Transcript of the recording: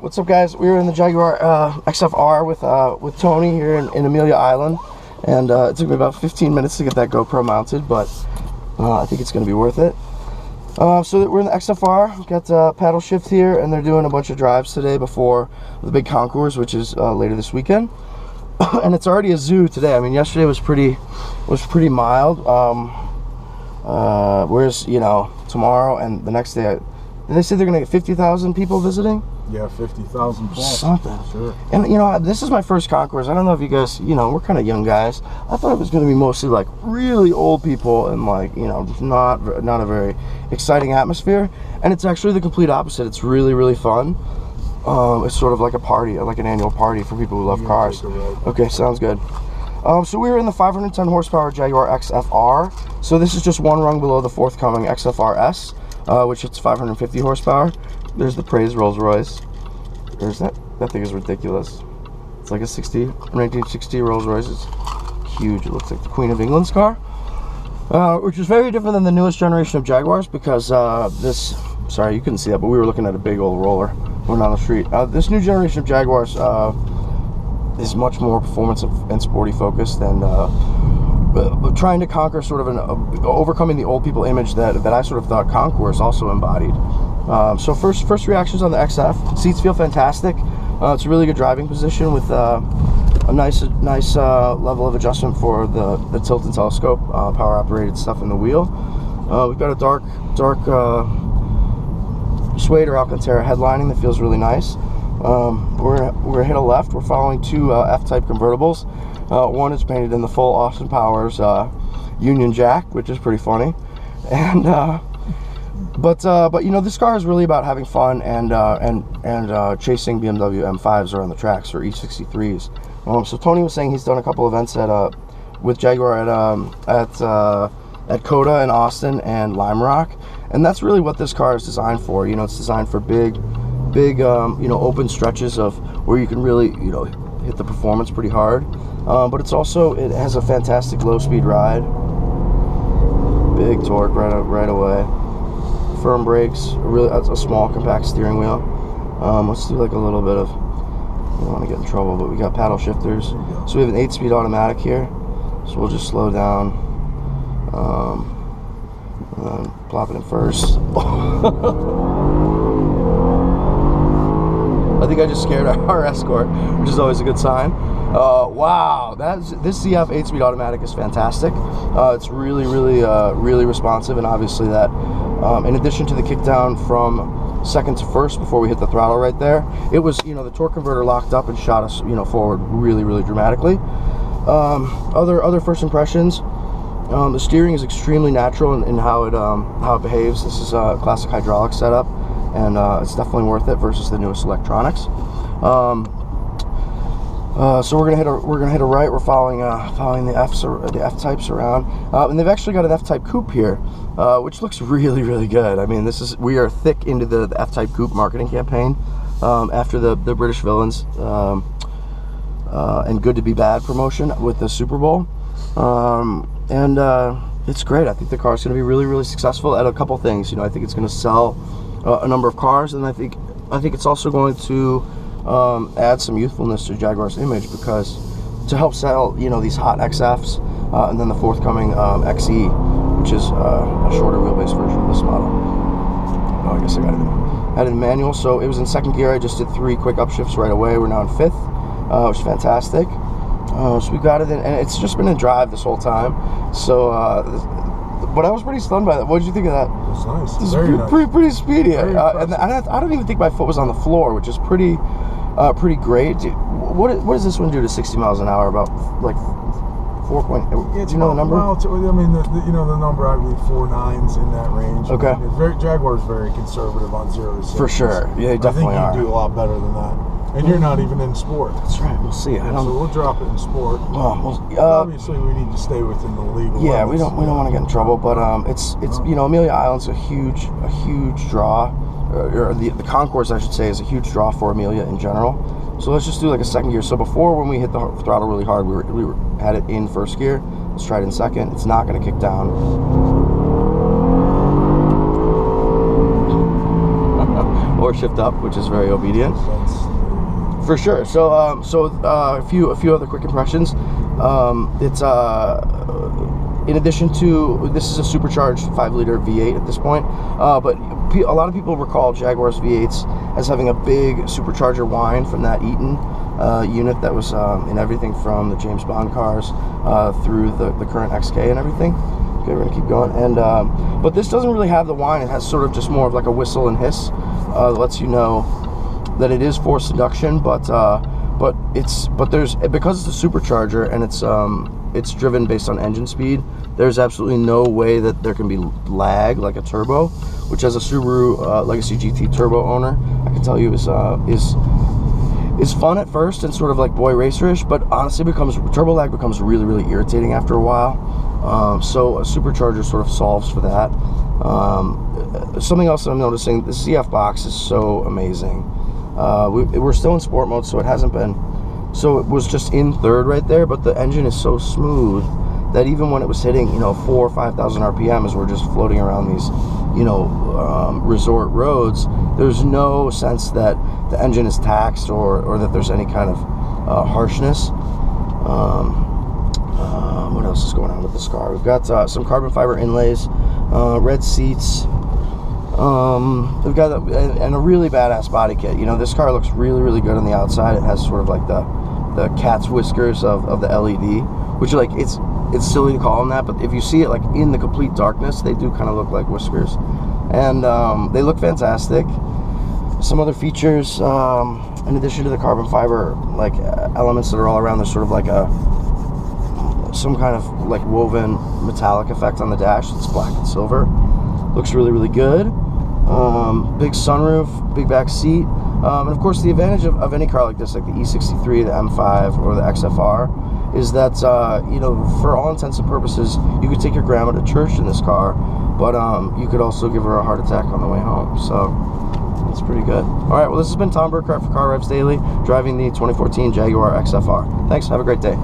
What's up, guys? We were in the Jaguar XFR with Tony here in Amelia Island, and it took me about 15 minutes to get that GoPro mounted, but I think it's going to be worth it. So we're in the XFR, got paddle shift here, and they're doing a bunch of drives today before the big concours, which is later this weekend. And it's already a zoo today. I mean, yesterday was pretty mild. Whereas, you know, tomorrow and the next day, they said they're gonna get 50,000 people visiting. Yeah, 50,000 plus. Something. Sure. And you know, this is my first concours. I don't know if you guys, you know, we're kind of young guys. I thought it was going to be mostly like really old people and like, you know, not a very exciting atmosphere. And it's actually the complete opposite. It's really fun. It's sort of like a party, like an annual party for people who love cars. Okay, sounds good. So we were in the 510 horsepower Jaguar XFR. So this is just one rung below the forthcoming XFR S, which it's 550 horsepower. There's the praised Rolls Royce. There's that thing is ridiculous. It's like a 1960 Rolls Royce. It's huge. It looks like the Queen of England's car, which is very different than the newest generation of Jaguars because sorry, you couldn't see that, but we were looking at a big old roller going down the street. This new generation of Jaguars is much more performance and sporty focused, and but trying to conquer sort of overcoming the old people image that I sort of thought Concours also embodied. So first reactions on the XF. Seats feel fantastic. It's a really good driving position with a nice level of adjustment for the tilt and telescope, power operated stuff in the wheel. We've got a dark suede or Alcantara headlining that feels really nice. We're gonna hit a left. We're following two F-type convertibles. One is painted in the full Austin Powers Union Jack, which is pretty funny, and but you know, this car is really about having fun and chasing BMW M5s around the tracks or E63s. So Tony was saying he's done a couple events with Jaguar at COTA in Austin and Lime Rock, and that's really what this car is designed for. You know, it's designed for big you know, open stretches of where you can really, you know, hit the performance pretty hard. But it has a fantastic low speed ride, big torque right away, firm brakes, a small compact steering wheel. Let's do like a little bit of, I don't want to get in trouble, but we got paddle shifters. So we have an 8-speed automatic here, so we'll just slow down, and then plop it in first. I think I just scared our Escort, which is always a good sign. Wow, this ZF 8-speed automatic is fantastic. It's really responsive, and obviously that, in addition to the kickdown from second to first before we hit the throttle right there, it was, you know, the torque converter locked up and shot us, you know, forward really dramatically. Other first impressions. The steering is extremely natural in how it behaves. This is a classic hydraulic setup, and it's definitely worth it versus the newest electronics. So we're gonna hit a right. We're following the F types around, and they've actually got an F type coupe here, which looks really good. I mean, we are thick into the F type coupe marketing campaign after the British Villains and Good to Be Bad promotion with the Super Bowl. And it's great. I think the car is going to be really successful at a couple things. You know, I think it's going to sell a number of cars, and I think it's also going to add some youthfulness to Jaguar's image, because to help sell, you know, these hot XFs, and then the forthcoming XE, which is a shorter wheelbase version of this model. Oh, I guess I got it in manual. So it was in second gear. I just did 3 quick upshifts right away. We're now in 5th, which is fantastic. So we got it in, and it's just been in drive this whole time. So, but I was pretty stunned by that. What did you think of that? It's nice. This is pretty speedy. And I don't even think my foot was on the floor, which is pretty great. What does this one do to 60 miles an hour? About like 4 point. Yeah, do you know the number? I mean, you know the number. I believe 4 9s in that range. Okay. I mean, Jaguar's very conservative on 0 to 60. For sure. Yeah, they definitely are. I think you do a lot better than that. And you're not even in sport. That's right. We'll see. So we'll drop it in sport. Obviously, we need to stay within the legal. Yeah, we don't want to get in trouble, but it's you know, Amelia Island's a huge draw, or the concourse, I should say, is a huge draw for Amelia in general. So let's just do like a second gear. So before, when we hit the throttle really hard, we had it in first gear. Let's try it in second. It's not going to kick down. or shift up, which is very obedient. That's For sure. So, a few other quick impressions. It's in addition to, this is a supercharged 5-liter V8 at this point, but a lot of people recall Jaguar's V8s as having a big supercharger whine from that Eaton unit that was in everything from the James Bond cars through the current XK and everything. Okay, we're gonna keep going. And but this doesn't really have the whine. It has sort of just more of like a whistle and hiss that lets you know that it is forced induction, but there's, because it's a supercharger and it's driven based on engine speed, there's absolutely no way that there can be lag like a turbo, which as a Subaru Legacy GT turbo owner, I can tell you is fun at first and sort of like boy racerish, but honestly turbo lag becomes really irritating after a while. So a supercharger sort of solves for that. Something else that I'm noticing, the CF box is so amazing. We're still in sport mode, so it hasn't been, so it was just in third right there, but the engine is so smooth that even when it was hitting, 4,000 or 5,000 RPM as we're just floating around these, resort roads, there's no sense that the engine is taxed or that there's any kind of harshness. What else is going on with this car? We've got some carbon fiber inlays, red seats. We've got a really badass body kit. This car looks really good on the outside. It has sort of like the cat's whiskers of the LED, which like it's silly to call them that, but if you see it like in the complete darkness, they do kind of look like whiskers, and they look fantastic. Some other features, in addition to the carbon fiber like elements that are all around, there's sort of like some kind of like woven metallic effect on the dash. It's black and silver. Looks really good. Big sunroof, big back seat, and of course the advantage of any car like this, like the E63, the M5, or the XFR, is that for all intents and purposes, you could take your grandma to church in this car, but you could also give her a heart attack on the way home. So that's pretty good. All right, well, this has been Tom Burkart for Car Revs Daily, driving the 2014 Jaguar XFR. Thanks. Have a great day.